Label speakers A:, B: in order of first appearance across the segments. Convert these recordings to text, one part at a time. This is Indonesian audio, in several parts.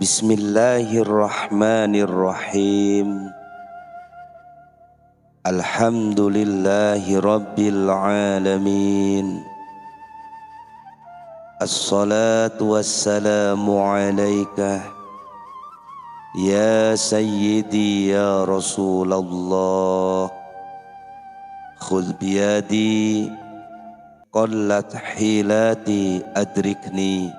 A: Bismillahirrahmanirrahim. Alhamdulillahi rabbil alamin. Assalatu wassalamu alaika ya sayyidi ya Rasulullah. Khudh biyadi qallat hilati adrikni.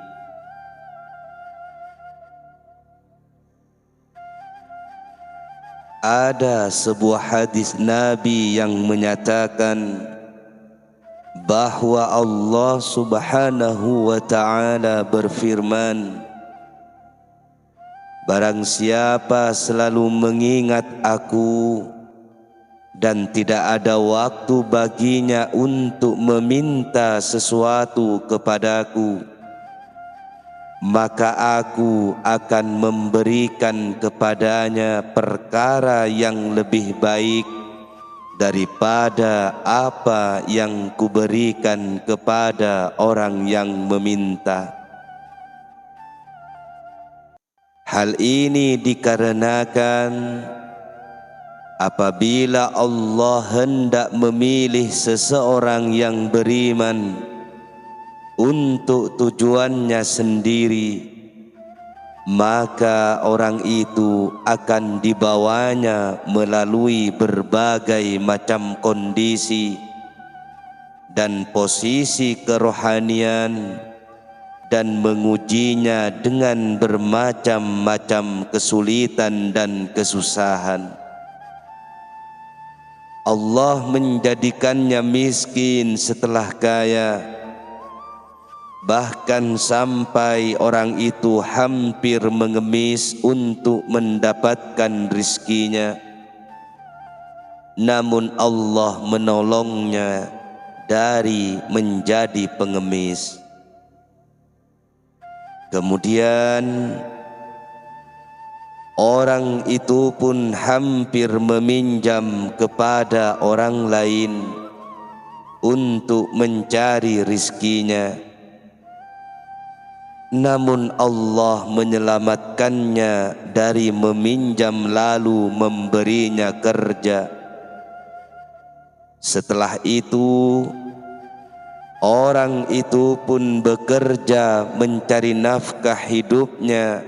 A: Ada sebuah hadis Nabi yang menyatakan bahwa Allah Subhanahu wa ta'ala berfirman, barang siapa selalu mengingat aku dan tidak ada waktu baginya untuk meminta sesuatu kepadaku, maka aku akan memberikan kepadanya perkara yang lebih baik daripada apa yang kuberikan kepada orang yang meminta. Hal ini dikarenakan apabila Allah hendak memilih seseorang yang beriman untuk tujuannya sendiri, maka orang itu akan dibawanya melalui berbagai macam kondisi dan posisi kerohanian dan mengujinya dengan bermacam-macam kesulitan dan kesusahan. Allah menjadikannya miskin setelah kaya, bahkan sampai orang itu hampir mengemis untuk mendapatkan rizkinya. Namun Allah menolongnya dari menjadi pengemis. Kemudian orang itu pun hampir meminjam kepada orang lain untuk mencari rizkinya. Namun Allah menyelamatkannya dari meminjam lalu memberinya kerja. Setelah itu orang itu pun bekerja mencari nafkah hidupnya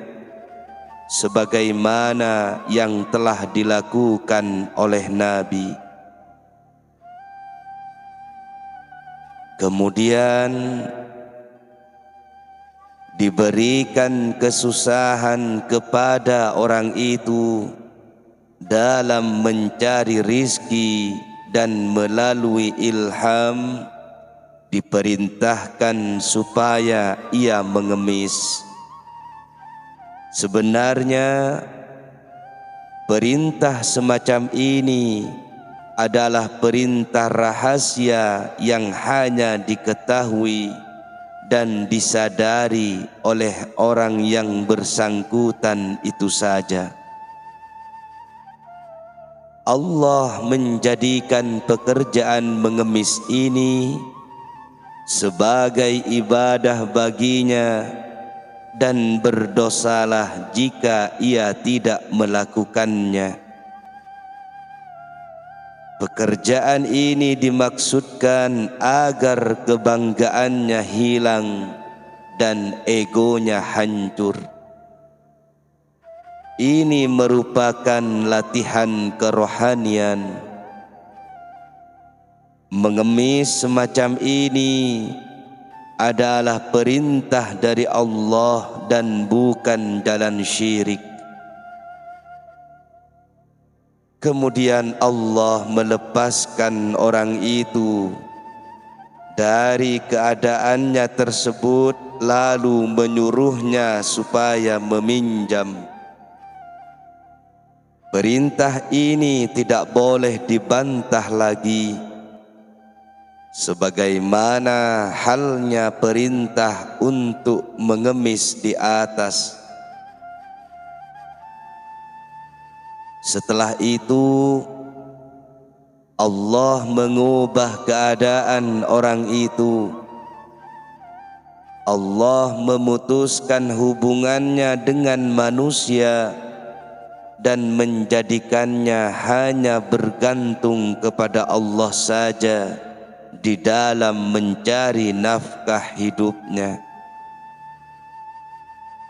A: sebagaimana yang telah dilakukan oleh Nabi. Kemudian diberikan kesusahan kepada orang itu dalam mencari rizki, dan melalui ilham diperintahkan supaya ia mengemis. Sebenarnya perintah semacam ini adalah perintah rahasia yang hanya diketahui dan disadari oleh orang yang bersangkutan itu saja. Allah menjadikan pekerjaan mengemis ini sebagai ibadah baginya, dan berdosalah jika ia tidak melakukannya. Pekerjaan ini dimaksudkan agar kebanggaannya hilang dan egonya hancur. Ini merupakan latihan kerohanian. Mengemis semacam ini adalah perintah dari Allah dan bukan jalan syirik. Kemudian Allah melepaskan orang itu dari keadaannya tersebut, lalu menyuruhnya supaya meminjam. Perintah ini tidak boleh dibantah lagi, sebagaimana halnya perintah untuk mengemis di atas. Setelah itu Allah mengubah keadaan orang itu Allah memutuskan hubungannya dengan manusia dan menjadikannya hanya bergantung kepada Allah saja di dalam mencari nafkah hidupnya.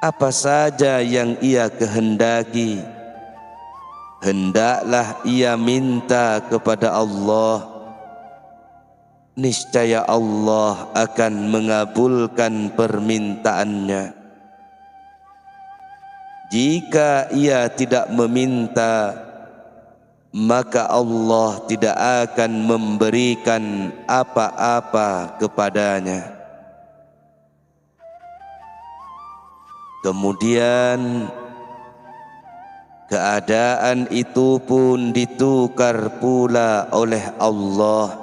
A: Apa saja yang ia kehendaki, hendaklah ia minta kepada Allah. Niscaya Allah akan mengabulkan permintaannya. Jika ia tidak meminta, maka Allah tidak akan memberikan apa-apa kepadanya. Kemudian keadaan itu pun ditukar pula oleh Allah,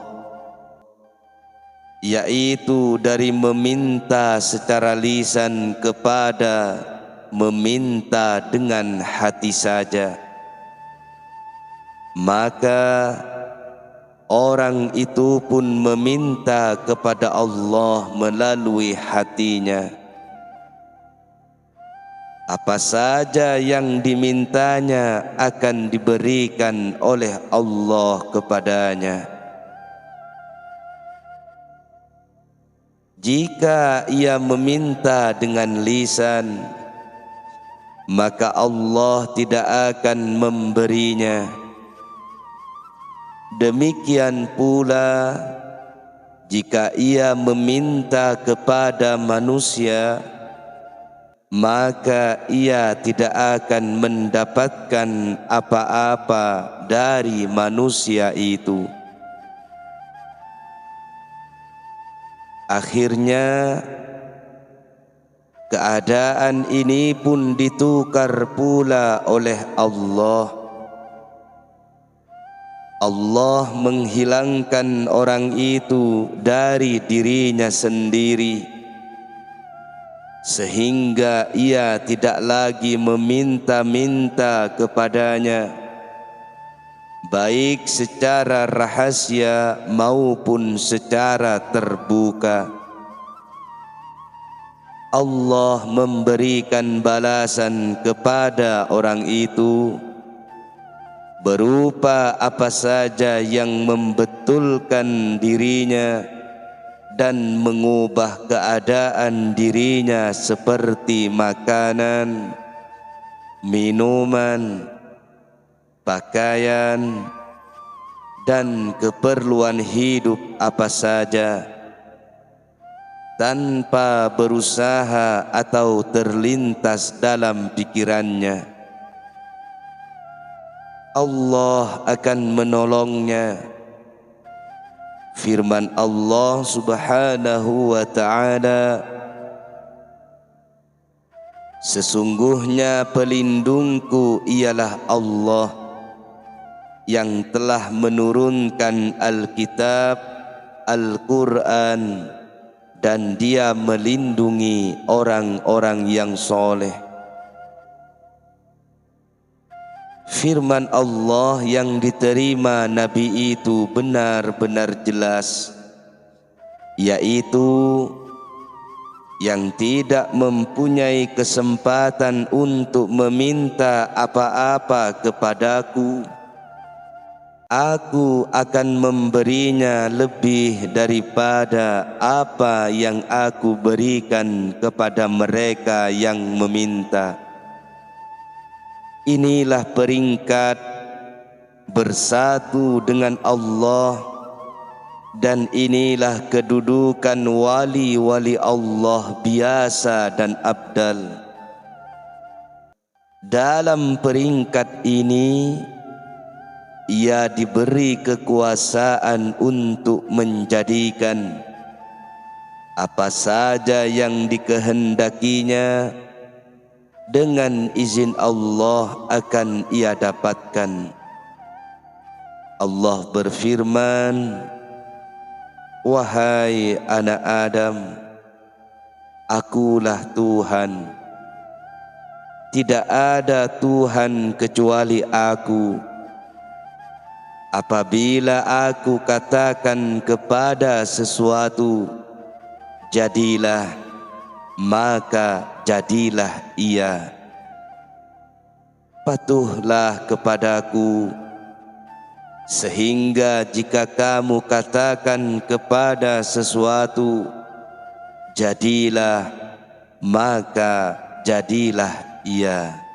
A: yaitu dari meminta secara lisan kepada meminta dengan hati saja. Maka orang itu pun meminta kepada Allah melalui hatinya. Apa saja yang dimintanya akan diberikan oleh Allah kepadanya. Jika ia meminta dengan lisan, maka Allah tidak akan memberinya. Demikian pula jika ia meminta kepada manusia, maka ia tidak akan mendapatkan apa-apa dari manusia itu. Akhirnya keadaan ini pun ditukar pula oleh Allah. Allah menghilangkan orang itu dari dirinya sendiri, sehingga ia tidak lagi meminta-minta kepadanya, baik secara rahasia maupun secara terbuka. Allah memberikan balasan kepada orang itu berupa apa saja yang membetulkan dirinya dan mengubah keadaan dirinya seperti makanan, minuman, pakaian, dan keperluan hidup apa saja, tanpa berusaha atau terlintas dalam pikirannya. Allah akan menolongnya. Firman Allah Subhanahu wa ta'ala, sesungguhnya pelindungku ialah Allah yang telah menurunkan Alkitab, Al-Quran, dan Dia melindungi orang-orang yang soleh. Firman Allah yang diterima Nabi itu benar-benar jelas, yaitu yang tidak mempunyai kesempatan untuk meminta apa-apa kepadaku, aku akan memberinya lebih daripada apa yang aku berikan kepada mereka yang meminta. Inilah peringkat bersatu dengan Allah, dan inilah kedudukan wali-wali Allah biasa dan abdal. Dalam peringkat ini, ia diberi kekuasaan untuk menjadikan apa saja yang dikehendakinya dengan izin Allah akan ia dapatkan. Allah berfirman, wahai anak Adam, akulah Tuhan. Tidak ada Tuhan kecuali aku. Apabila aku katakan kepada sesuatu, jadilah, maka jadilah ia. Patuhlah kepadaku, sehingga jika kamu katakan kepada sesuatu, jadilah, maka jadilah ia.